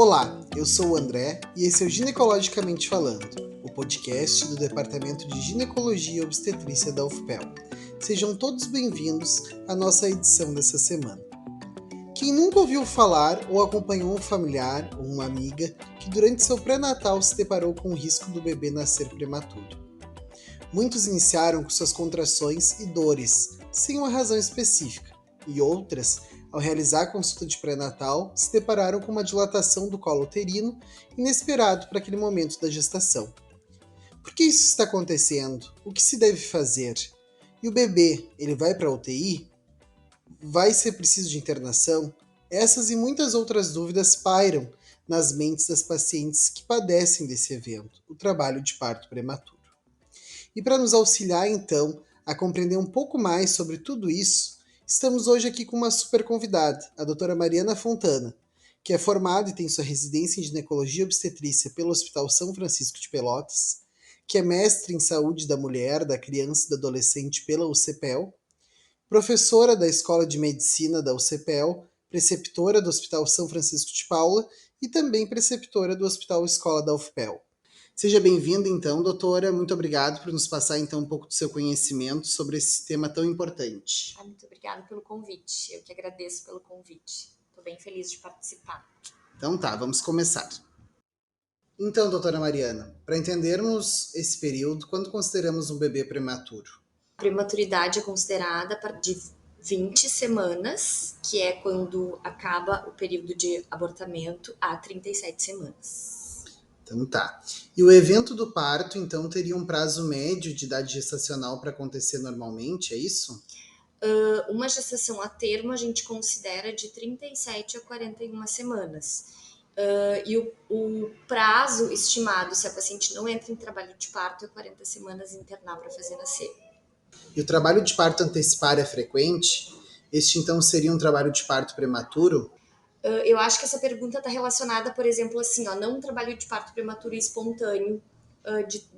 Olá, eu sou o André e esse é o Ginecologicamente Falando, o podcast do Departamento de Ginecologia e Obstetrícia da UFPEL. Sejam todos bem-vindos à nossa edição dessa semana. Quem nunca ouviu falar ou acompanhou um familiar ou uma amiga que durante seu pré-natal se deparou com o risco do bebê nascer prematuro? Muitos iniciaram com suas contrações e dores, sem uma razão específica, e outras, ao realizar a consulta de pré-natal, se depararam com uma dilatação do colo uterino inesperado para aquele momento da gestação. Por que isso está acontecendo? O que se deve fazer? E o bebê, ele vai para a UTI? Vai ser preciso de internação? Essas e muitas outras dúvidas pairam nas mentes das pacientes que padecem desse evento, o trabalho de parto prematuro. E para nos auxiliar, então, a compreender um pouco mais sobre tudo isso, estamos hoje aqui com uma super convidada, a doutora Mariana Fontana, que é formada e tem sua residência em ginecologia e obstetrícia pelo Hospital São Francisco de Pelotas, que é mestre em saúde da mulher, da criança e do adolescente pela UCPEL, professora da Escola de Medicina da UCPEL, preceptora do Hospital São Francisco de Paula e também preceptora do Hospital Escola da UFPEL. Seja bem-vinda, então, doutora. Muito obrigado por nos passar, então, um pouco do seu conhecimento sobre esse tema tão importante. Muito obrigada pelo convite. Eu que agradeço pelo convite. Estou bem feliz de participar. Então tá, vamos começar. Então, doutora Mariana, para entendermos esse período, quando consideramos um bebê prematuro? A prematuridade é considerada a partir de 20 semanas, que é quando acaba o período de abortamento, a 37 semanas. Então tá. E o evento do parto, então, teria um prazo médio de idade gestacional para acontecer normalmente, é isso? Uma gestação a termo a gente considera de 37 a 41 semanas. E o prazo estimado, se a paciente não entra em trabalho de parto, é 40 semanas internar para fazer nascer. E o trabalho de parto antecipado é frequente? Este, então, seria um trabalho de parto prematuro? Eu acho que essa pergunta está relacionada, por exemplo, assim, não um trabalho de parto prematuro e espontâneo,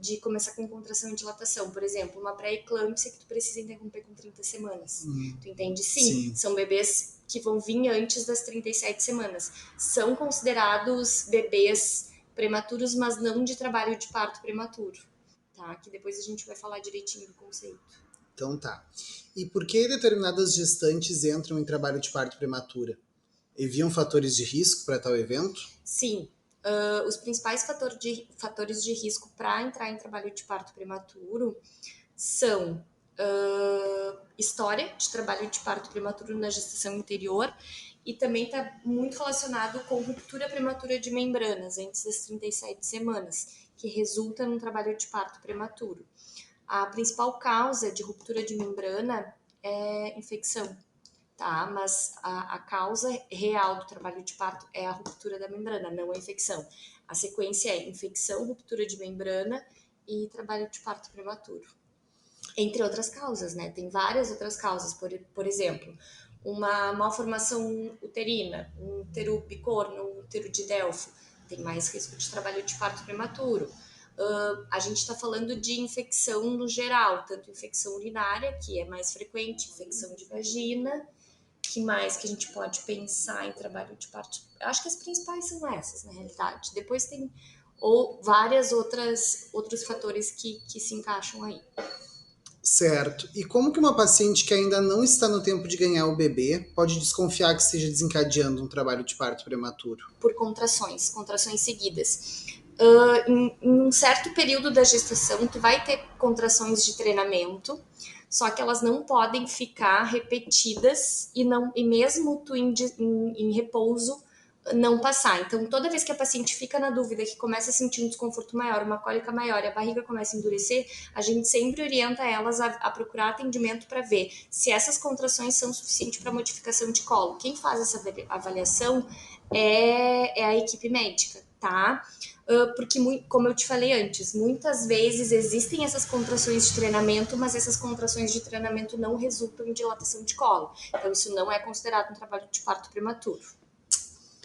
de começar com contração e dilatação. Por exemplo, uma pré-eclâmpsia que tu precisa interromper com 30 semanas. Tu entende? Sim, são bebês que vão vir antes das 37 semanas. São considerados bebês prematuros, mas não de trabalho de parto prematuro. Tá? Que depois a gente vai falar direitinho do conceito. Então tá. E por que determinadas gestantes entram em trabalho de parto prematura? Haviam fatores de risco para tal evento? Sim. Os principais fatores de risco para entrar em trabalho de parto prematuro são história de trabalho de parto prematuro na gestação anterior e também está muito relacionado com ruptura prematura de membranas antes das 37 semanas, que resulta num trabalho de parto prematuro. A principal causa de ruptura de membrana é infecção, tá? Mas a causa real do trabalho de parto é a ruptura da membrana, não a infecção. A sequência é infecção, ruptura de membrana e trabalho de parto prematuro. Entre outras causas, né? Tem várias outras causas, por exemplo, uma malformação uterina, um útero bicorno, um útero de Delfo, tem mais risco de trabalho de parto prematuro. A gente está falando de infecção no geral, tanto infecção urinária, que é mais frequente, infecção de vagina. Que mais que a gente pode pensar em trabalho de parto? Eu acho que as principais são essas, na realidade. Depois tem várias outros fatores que se encaixam aí. Certo. E como que uma paciente que ainda não está no tempo de ganhar o bebê pode desconfiar que esteja desencadeando um trabalho de parto prematuro? Por contrações seguidas. Em um certo período da gestação, tu vai ter contrações de treinamento, só que elas não podem ficar repetidas e mesmo tu em repouso não passar. Então, toda vez que a paciente fica na dúvida, que começa a sentir um desconforto maior, uma cólica maior e a barriga começa a endurecer, a gente sempre orienta elas a procurar atendimento para ver se essas contrações são suficientes para modificação de colo. Quem faz essa avaliação é a equipe médica, tá? Porque, como eu te falei antes, muitas vezes existem essas contrações de treinamento, mas essas contrações de treinamento não resultam em dilatação de colo. Então, isso não é considerado um trabalho de parto prematuro.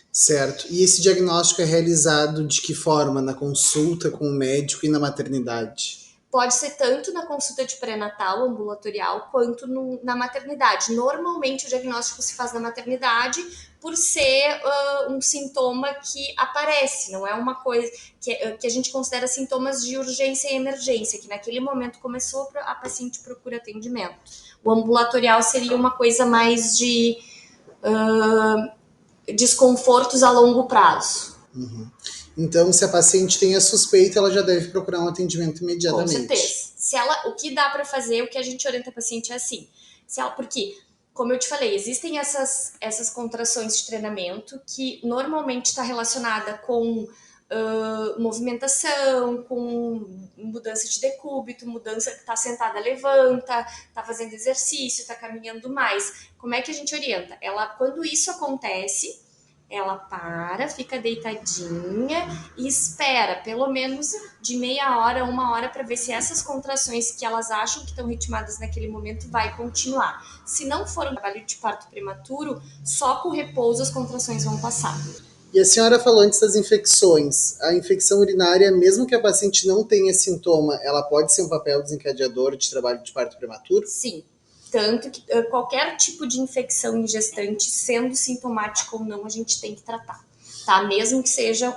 Certo. E esse diagnóstico é realizado de que forma? Na consulta com o médico e na maternidade? Pode ser tanto na consulta de pré-natal, ambulatorial, quanto na maternidade. Normalmente o diagnóstico se faz na maternidade por ser um sintoma que aparece, não é uma coisa que a gente considera sintomas de urgência e emergência, que naquele momento começou, a paciente procura atendimento. O ambulatorial seria uma coisa mais de desconfortos a longo prazo. Uhum. Então, se a paciente tem a suspeita, ela já deve procurar um atendimento imediatamente. Com certeza. O que dá para fazer, o que a gente orienta a paciente é assim. Porque, como eu te falei, existem essas contrações de treinamento que normalmente está relacionada com movimentação, com mudança de decúbito, mudança que está sentada, levanta, está fazendo exercício, está caminhando mais. Como é que a gente orienta? Quando isso acontece, ela fica deitadinha e espera pelo menos de meia hora, uma hora, para ver se essas contrações que elas acham que estão ritmadas naquele momento vai continuar. Se não for um trabalho de parto prematuro, só com repouso as contrações vão passar. E a senhora falou antes das infecções. A infecção urinária, mesmo que a paciente não tenha sintoma, ela pode ser um papel desencadeador de trabalho de parto prematuro? Sim. Tanto que qualquer tipo de infecção em gestante, sendo sintomático ou não, a gente tem que tratar. Tá? Mesmo que seja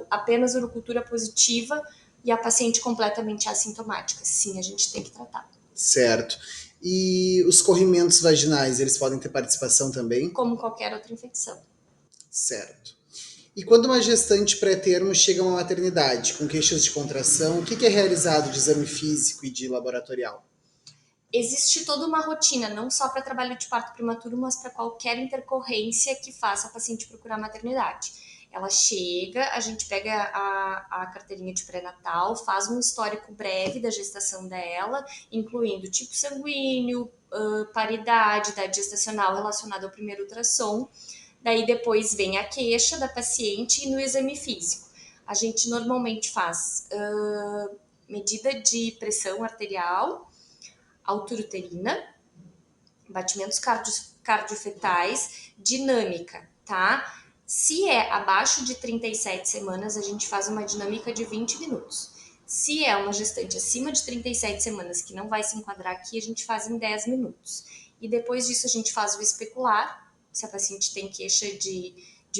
apenas urocultura positiva e a paciente completamente assintomática. Sim, a gente tem que tratar. Certo. E os corrimentos vaginais, eles podem ter participação também? Como qualquer outra infecção. Certo. E quando uma gestante pré-termo chega a uma maternidade com queixas de contração, o que é realizado de exame físico e de laboratorial? Existe toda uma rotina, não só para trabalho de parto prematuro, mas para qualquer intercorrência que faça a paciente procurar maternidade. Ela chega, a gente pega a carteirinha de pré-natal, faz um histórico breve da gestação dela, incluindo tipo sanguíneo, paridade, idade gestacional relacionada ao primeiro ultrassom. Daí depois vem a queixa da paciente e no exame físico. A gente normalmente faz medida de pressão arterial, altura uterina, batimentos cardiofetais, dinâmica, tá? Se é abaixo de 37 semanas, a gente faz uma dinâmica de 20 minutos. Se é uma gestante acima de 37 semanas, que não vai se enquadrar aqui, a gente faz em 10 minutos. E depois disso, a gente faz o especular, se a paciente tem queixa de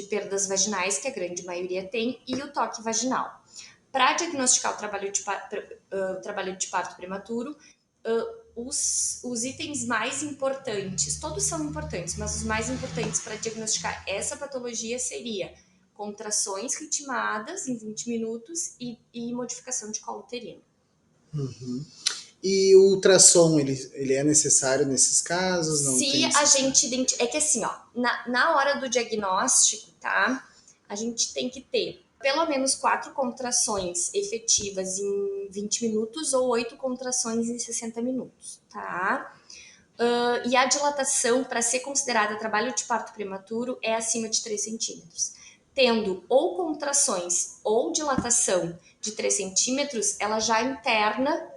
perdas vaginais, que a grande maioria tem, e o toque vaginal. Para diagnosticar o trabalho de parto prematuro, os itens mais importantes, todos são importantes, mas os mais importantes para diagnosticar essa patologia seria contrações ritmadas em 20 minutos e modificação de colo uterino. Uhum. E o ultrassom, ele é necessário nesses casos? Não Se a gente é que assim, ó, na hora do diagnóstico, tá? A gente tem que ter pelo menos 4 contrações efetivas em 20 minutos ou 8 contrações em 60 minutos, tá? E a dilatação, para ser considerada trabalho de parto prematuro, é acima de 3 centímetros. Tendo ou contrações ou dilatação de 3 centímetros, ela já interna,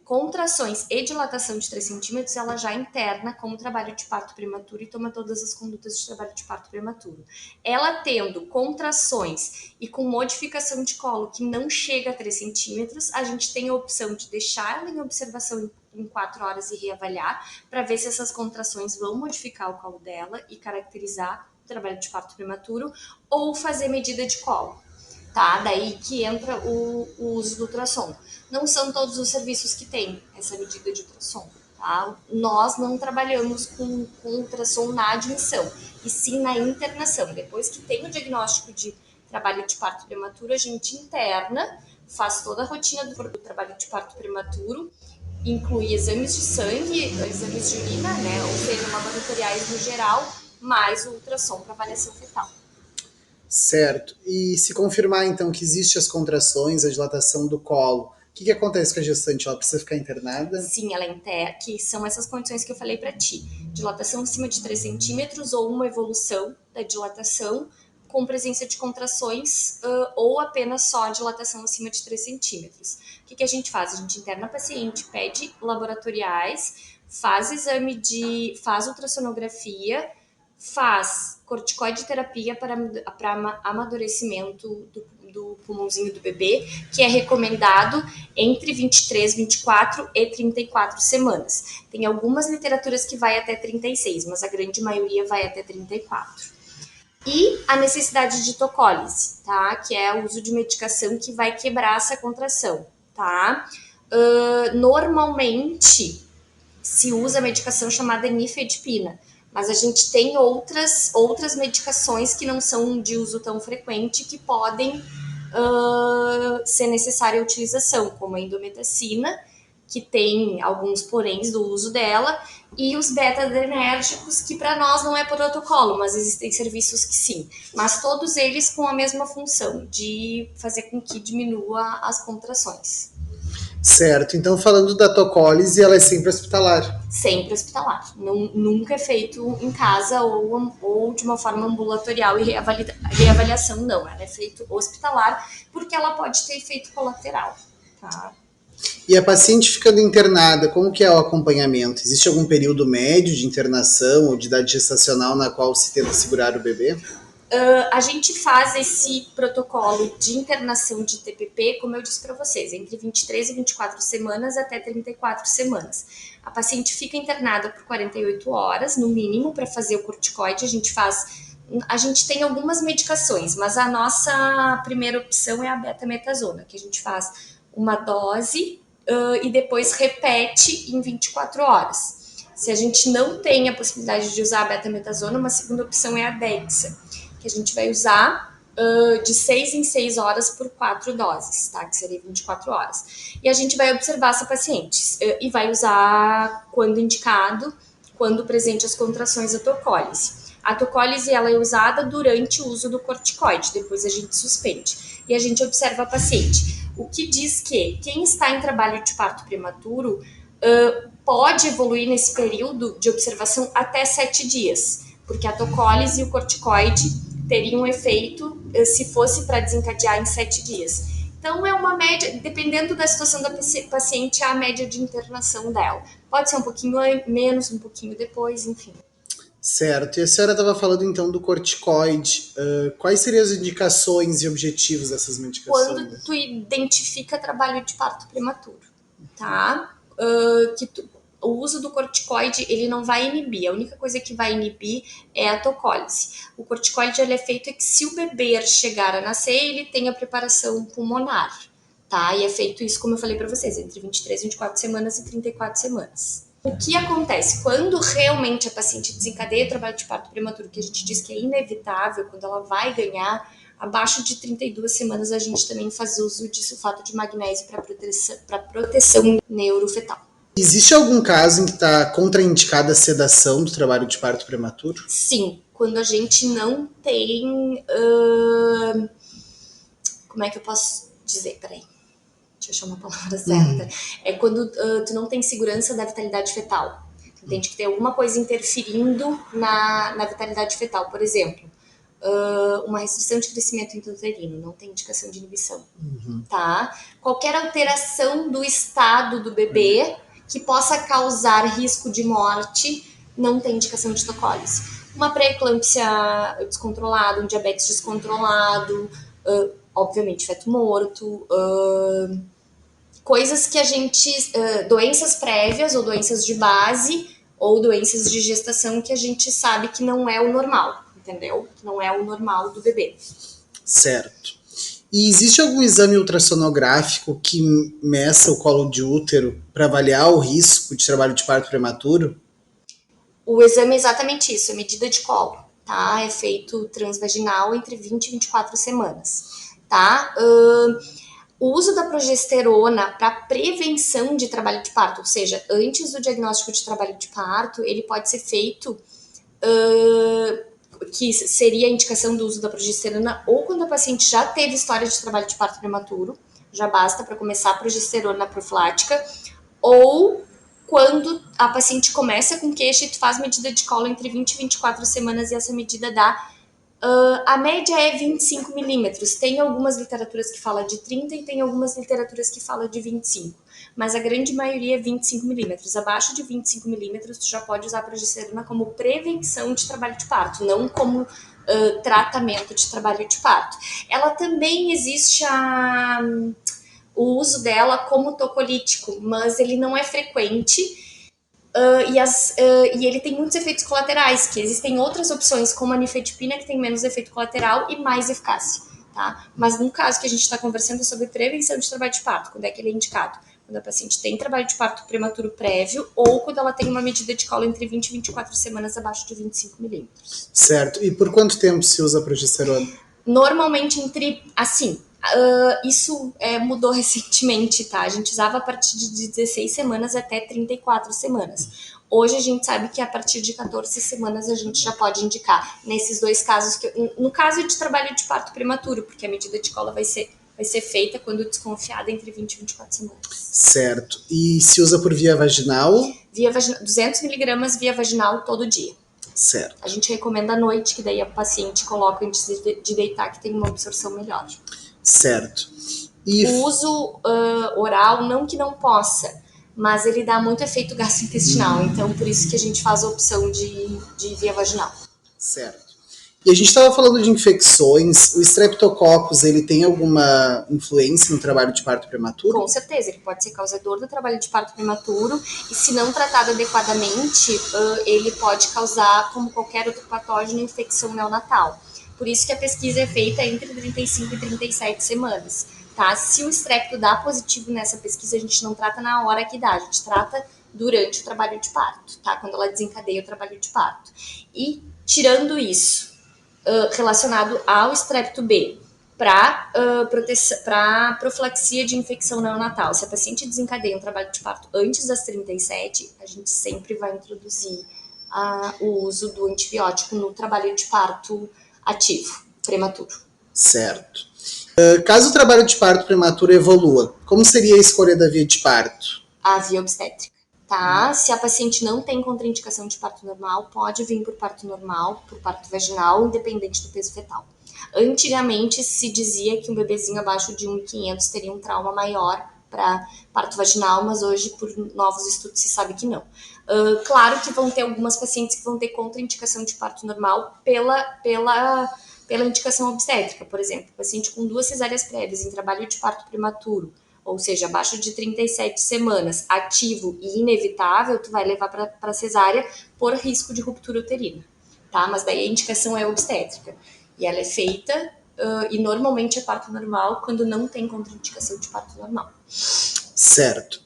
contrações e dilatação de 3 centímetros, ela já interna como trabalho de parto prematuro e toma todas as condutas de trabalho de parto prematuro. Ela tendo contrações e com modificação de colo que não chega a 3 centímetros, a gente tem a opção de deixar ela em observação em 4 horas e reavaliar para ver se essas contrações vão modificar o colo dela e caracterizar o trabalho de parto prematuro, ou fazer medida de colo. Tá? Daí que entra o uso do ultrassom. Não são todos os serviços que têm essa medida de ultrassom. Tá? Nós não trabalhamos com ultrassom na admissão, e sim na internação. Depois que tem o diagnóstico de trabalho de parto prematuro, a gente interna, faz toda a rotina do trabalho de parto prematuro, inclui exames de sangue, exames de urina, né, ou seja, laboratoriais no geral, mais o ultrassom para avaliação fetal. Certo. E se confirmar, então, que existe as contrações, a dilatação do colo, o que acontece com a gestante? Ela precisa ficar internada? Sim, ela interna, que são essas condições que eu falei para ti. Dilatação acima de 3 centímetros ou uma evolução da dilatação com presença de contrações ou apenas só a dilatação acima de 3 centímetros. O que a gente faz? A gente interna a paciente, pede laboratoriais, faz ultrassonografia, faz corticoide terapia para amadurecimento do pulmãozinho do bebê, que é recomendado entre 23, 24 e 34 semanas. Tem algumas literaturas que vai até 36, mas a grande maioria vai até 34. E a necessidade de tocólise, tá? Que é o uso de medicação que vai quebrar essa contração, tá? Normalmente se usa a medicação chamada nifedipina, mas a gente tem outras medicações que não são de uso tão frequente que podem ser necessária a utilização, como a indometacina, que tem alguns poréns do uso dela, e os beta-adrenérgicos, que para nós não é protocolo, mas existem serviços que sim. Mas todos eles com a mesma função, de fazer com que diminua as contrações. Certo, então falando da tocólise, ela é sempre hospitalar. Sempre hospitalar. Nunca é feito em casa ou de uma forma ambulatorial e reavaliação, não. Ela é feito hospitalar porque ela pode ter efeito colateral, tá? E a paciente ficando internada, como que é o acompanhamento? Existe algum período médio de internação ou de idade gestacional na qual se tenta segurar o bebê? A gente faz esse protocolo de internação de TPP, como eu disse para vocês, entre 23 e 24 semanas até 34 semanas. A paciente fica internada por 48 horas, no mínimo, para fazer o corticoide. A gente tem algumas medicações, mas a nossa primeira opção é a betametasona, que a gente faz uma dose e depois repete em 24 horas. Se a gente não tem a possibilidade de usar a betametasona, uma segunda opção é a Dexa, que a gente vai usar de 6 em 6 horas por 4 doses, tá? Que seria 24 horas. E a gente vai observar essa paciente e vai usar, quando indicado, quando presente as contrações, a tocólise. A tocólise ela é usada durante o uso do corticoide, depois a gente suspende. E a gente observa a paciente. O que diz que quem está em trabalho de parto prematuro pode evoluir nesse período de observação até 7 dias, porque a tocólise e o corticoide teriam um efeito se fosse para desencadear em 7 dias. Então, é uma média, dependendo da situação da paciente, é a média de internação dela. Pode ser um pouquinho menos, um pouquinho depois, enfim. Certo, e a senhora estava falando então do corticoide. Quais seriam as indicações e objetivos dessas medicações? Quando tu identifica trabalho de parto prematuro, tá? O uso do corticoide, ele não vai inibir. A única coisa que vai inibir é a tocólise. O corticoide, ele é feito que se o bebê chegar a nascer, ele tem a preparação pulmonar, tá? E é feito isso, como eu falei para vocês, entre 23, 24 semanas e 34 semanas. O que acontece? Quando realmente a paciente desencadeia o trabalho de parto prematuro, que a gente diz que é inevitável, quando ela vai ganhar, abaixo de 32 semanas, a gente também faz uso de sulfato de magnésio para proteção neurofetal. Existe algum caso em que está contraindicada a sedação do trabalho de parto prematuro? Sim, quando a gente não tem... como é que eu posso dizer? Peraí, deixa eu achar uma palavra certa. É quando tu não tem segurança da vitalidade fetal. Entende? Que tem alguma coisa interferindo na vitalidade fetal. Por exemplo, uma restrição de crescimento intrauterino, não tem indicação de inibição. Tá? Qualquer alteração do estado do bebê que possa causar risco de morte, não tem indicação de tocólise. Uma pré-eclâmpsia descontrolada, um diabetes descontrolado, obviamente feto morto, coisas que a gente... doenças prévias ou doenças de base ou doenças de gestação que a gente sabe que não é o normal, entendeu? Que não é o normal do bebê. Certo. E existe algum exame ultrassonográfico que meça o colo de útero para avaliar o risco de trabalho de parto prematuro? O exame é exatamente isso, é medida de colo, tá? É feito transvaginal entre 20 e 24 semanas, tá? O uso da progesterona para prevenção de trabalho de parto, ou seja, antes do diagnóstico de trabalho de parto, ele pode ser feito, que seria a indicação do uso da progesterona, ou quando a paciente já teve história de trabalho de parto prematuro, já basta para começar a progesterona profilática, ou quando a paciente começa com queixa e tu faz medida de colo entre 20 e 24 semanas e essa medida dá... a média é 25 milímetros. Tem algumas literaturas que falam de 30 e tem algumas literaturas que falam de 25. mas a grande maioria é 25 milímetros. Abaixo de 25 milímetros, tu já pode usar a progesterona como prevenção de trabalho de parto, não como tratamento de trabalho de parto. Ela também existe o uso dela como tocolítico, mas ele não é frequente e ele tem muitos efeitos colaterais, que existem outras opções, como a nifedipina, que tem menos efeito colateral e mais eficácia, tá? Mas no caso que a gente está conversando sobre prevenção de trabalho de parto, quando é que ele é indicado? Quando a paciente tem trabalho de parto prematuro prévio ou quando ela tem uma medida de colo entre 20 e 24 semanas abaixo de 25 milímetros. Certo. E por quanto tempo se usa a progesterona? Normalmente isso mudou recentemente, tá? A gente usava a partir de 16 semanas até 34 semanas. Hoje a gente sabe que a partir de 14 semanas a gente já pode indicar. Nesses dois casos, no caso de trabalho de parto prematuro, porque a medida de cola vai ser feita quando desconfiada entre 20 e 24 semanas. Certo. E se usa por via vaginal? 200 miligramas via vaginal todo dia. Certo. A gente recomenda à noite, que daí a paciente coloca antes de deitar, que tem uma absorção melhor. Certo. O uso oral, não que não possa, mas ele dá muito efeito gastrointestinal, então por isso que a gente faz a opção de via vaginal. Certo. E a gente estava falando de infecções, o Streptococcus, ele tem alguma influência no trabalho de parto prematuro? Com certeza, ele pode ser causador do trabalho de parto prematuro e se não tratado adequadamente, ele pode causar, como qualquer outro patógeno, infecção neonatal. Por isso que a pesquisa é feita entre 35 e 37 semanas. Tá? Se o estrepto dá positivo nessa pesquisa, a gente não trata na hora que dá, a gente trata durante o trabalho de parto, tá? Quando ela desencadeia o trabalho de parto. E, tirando isso, relacionado ao estrepto B, para profilaxia de infecção neonatal, se a paciente desencadeia um trabalho de parto antes das 37, a gente sempre vai introduzir o uso do antibiótico no trabalho de parto ativo, prematuro. Certo. Caso o trabalho de parto prematuro evolua, como seria a escolha da via de parto? A via obstétrica, tá? Se a paciente não tem contraindicação de parto normal, pode vir por parto normal, por parto vaginal, independente do peso fetal. Antigamente se dizia que um bebezinho abaixo de 1,500 teria um trauma maior para parto vaginal, mas hoje, por novos estudos, se sabe que não. Claro que vão ter algumas pacientes que vão ter contraindicação de parto normal pela indicação obstétrica, por exemplo, paciente com 2 cesáreas prévias em trabalho de parto prematuro, ou seja, abaixo de 37 semanas, ativo e inevitável, tu vai levar para cesárea por risco de ruptura uterina, tá? Mas daí a indicação é obstétrica. E ela é feita e normalmente é parto normal quando não tem contraindicação de parto normal. Certo.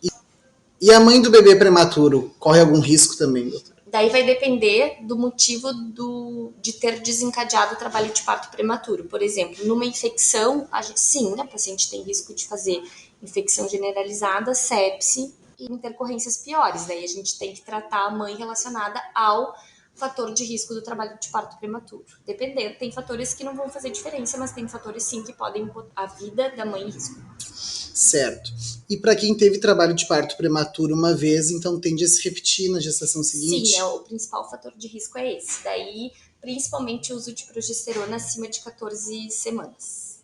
E a mãe do bebê prematuro corre algum risco também, doutora? Daí vai depender do motivo de ter desencadeado o trabalho de parto prematuro. Por exemplo, numa infecção, sim, a paciente tem risco de fazer infecção generalizada, sepse e intercorrências piores. Daí a gente tem que tratar a mãe relacionada ao fator de risco do trabalho de parto prematuro. Dependendo, tem fatores que não vão fazer diferença, mas tem fatores sim que podem botar a vida da mãe em risco. Certo. E para quem teve trabalho de parto prematuro uma vez, então tende a se repetir na gestação seguinte? Sim, o principal fator de risco é esse. Daí, principalmente o uso de progesterona acima de 14 semanas.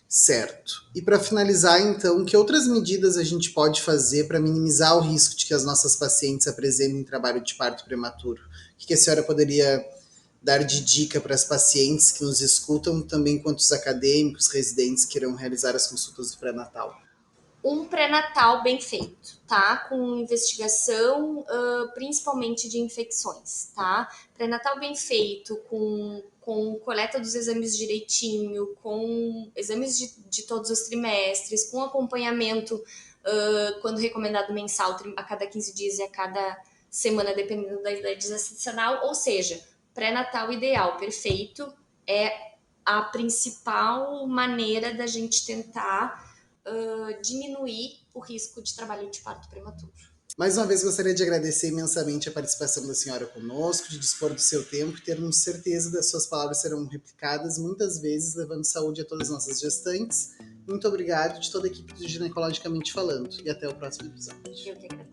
Certo. E para finalizar, então, que outras medidas a gente pode fazer para minimizar o risco de que as nossas pacientes apresentem trabalho de parto prematuro? O que a senhora poderia dar de dica para as pacientes que nos escutam, também quanto os acadêmicos, residentes que irão realizar as consultas do pré-natal? Um pré-natal bem feito, tá? Com investigação, principalmente de infecções, tá? Pré-natal bem feito, com coleta dos exames direitinho, com exames de todos os trimestres, com acompanhamento, quando recomendado mensal, a cada 15 dias e a cada semana, dependendo da idade gestacional. Ou seja, pré-natal ideal, perfeito, é a principal maneira da gente tentar diminuir o risco de trabalho de parto prematuro. Mais uma vez, gostaria de agradecer imensamente a participação da senhora conosco, de dispor do seu tempo e termos certeza das suas palavras serão replicadas muitas vezes, levando saúde a todas as nossas gestantes. Muito obrigado de toda a equipe do Ginecologicamente Falando e até o próximo episódio. Eu que agradeço.